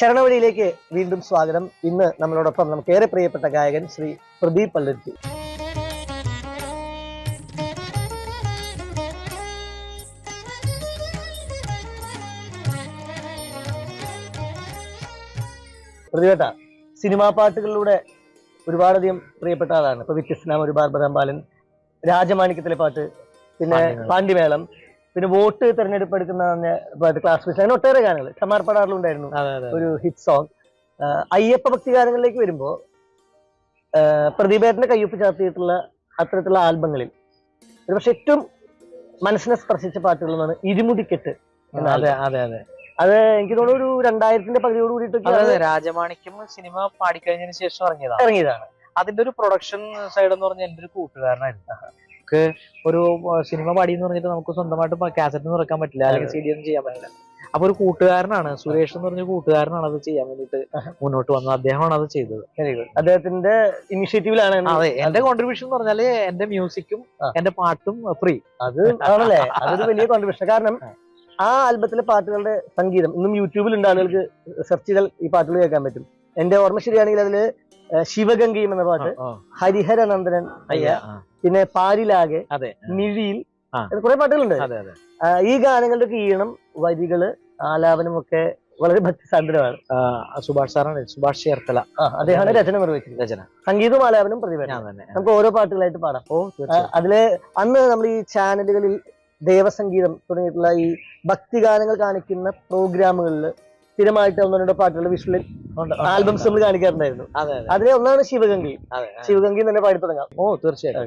ശരണവഴിയിലേക്ക് വീണ്ടും സ്വാഗതം. ഇന്ന് നമ്മളോടൊപ്പം നമുക്ക് ഏറെ പ്രിയപ്പെട്ട ഗായകൻ ശ്രീ പ്രദീപ് പള്ളുരുത്തി. പ്രദീപേട്ട, സിനിമാ പാട്ടുകളിലൂടെ ഒരുപാടധികം പ്രിയപ്പെട്ട ആളാണ്. ഇപ്പൊ വ്യത്യസ്തനാം ഒരു ബാർബറാം ബാലൻ, രാജമാണിക്യത്തിലെ പാട്ട്, പിന്നെ പാണ്ഡിമേളം, പിന്നെ വോട്ട് തെരഞ്ഞെടുപ്പ് എടുക്കുന്ന പാട്ട്, ക്ലാസ് ഫിഷ്, അങ്ങനെ ഒട്ടേറെ ഗാനങ്ങൾ ചമാർ പടാറിലുണ്ടായിരുന്നു ഒരു ഹിറ്റ് സോങ്. അയ്യപ്പ ഭക്തി ഗാനങ്ങളിലേക്ക് വരുമ്പോ പ്രദീപേട്ടന്റെ കയ്യൊപ്പ് ചാർത്തിയിട്ടുള്ള അത്തരത്തിലുള്ള ആൽബങ്ങളിൽ ഒരുപക്ഷെ ഏറ്റവും മനസ്സിനെ സ്പർശിച്ച പാട്ടുകൾ എന്നാണ് ഇരുമുടിക്കെട്ട്. അത് എനിക്ക് തോന്നുന്നു ഒരു 2000-ന്റെ പകുതിയോട് കൂടിയിട്ട് രാജമാണിക്യം സിനിമ പാടിക്കഴിഞ്ഞതിന് ശേഷം ഇറങ്ങിയതാണ്. അതിന്റെ ഒരു പ്രൊഡക്ഷൻ സൈഡ് എന്ന് പറഞ്ഞാൽ എന്റെ ഒരു കൂട്ടുകാരനായിരുന്നു. നമുക്ക് ഒരു സിനിമ പാടി എന്ന് പറഞ്ഞിട്ട് നമുക്ക് സ്വന്തമായിട്ട് കാസറ്റ് ഒന്നും ഇറക്കാൻ പറ്റില്ല, അല്ലെങ്കിൽ CD ഒന്നും ചെയ്യാൻ പറ്റില്ല. അപ്പൊ ഒരു കൂട്ടുകാരനാണ്, സുരേഷ് എന്ന് പറഞ്ഞ കൂട്ടുകാരനാണ് അത് ചെയ്യാൻ വേണ്ടിട്ട് മുന്നോട്ട് വന്നത്. അദ്ദേഹമാണ് അത് ചെയ്തത്. അദ്ദേഹത്തിന്റെ ഇനിഷ്യേറ്റീവിലാണ്. അതെ, എന്റെ കോൺട്രിബ്യൂഷൻ എന്ന് പറഞ്ഞാല് എന്റെ മ്യൂസിക്കും എന്റെ പാട്ടും ഫ്രീ. അത് ആണല്ലേ, അതൊരു വലിയ കോൺട്രിബ്യൂഷൻ. കാരണം ആ ആൽബത്തിലെ പാട്ടുകളുടെ സംഗീതം ഇന്നും യൂട്യൂബിലുണ്ട്, ആളുകൾക്ക് സെർച്ച് ചെയ്താൽ ഈ പാട്ടുകൾ കേൾക്കാൻ പറ്റും. എന്റെ ഓർമ്മ ശരിയാണെങ്കിൽ അതില് ശിവഗംഗയും എന്ന പാട്ട്, ഹരിഹരനന്ദനൻ അയ്യ, പിന്നെ പാരിലാകെ, മിഴിയിൽ, കുറെ പാട്ടുകളുണ്ട്. ഈ ഗാനങ്ങളുടെ ഈണം, വരികള്, ആലാപനം ഒക്കെ വളരെ ഭക്തിസാന്ദ്രമാണ്. സുഭാഷ് സാറാണ്, സുഭാഷ് ചേർത്തല, അദ്ദേഹമാണ് രചന നിർവഹിച്ചത്. സംഗീതവും ആലാപനം പ്രതിഭയാണ്. നമുക്ക് ഓരോ പാട്ടുകളായിട്ട് പാടാം. അതില് അന്ന് നമ്മൾ ഈ ചാനലുകളിൽ ദേവസംഗീതം തുടങ്ങിയിട്ടുള്ള ഈ ഭക്തിഗാനങ്ങൾ കാണിക്കുന്ന പ്രോഗ്രാമുകളിൽ സ്ഥിരമായിട്ട് ഒന്നോ രണ്ടോ പാട്ടുകൾ വിഷ്വൽ ആൽബംസ് നമ്മൾ കാണിക്കാറുണ്ടായിരുന്നു. അതിലെ ഒന്നാണ് ശിവഗംഗി. ശിവഗംഗി തന്നെ പാടി തുടങ്ങാം. തീർച്ചയായിട്ടും.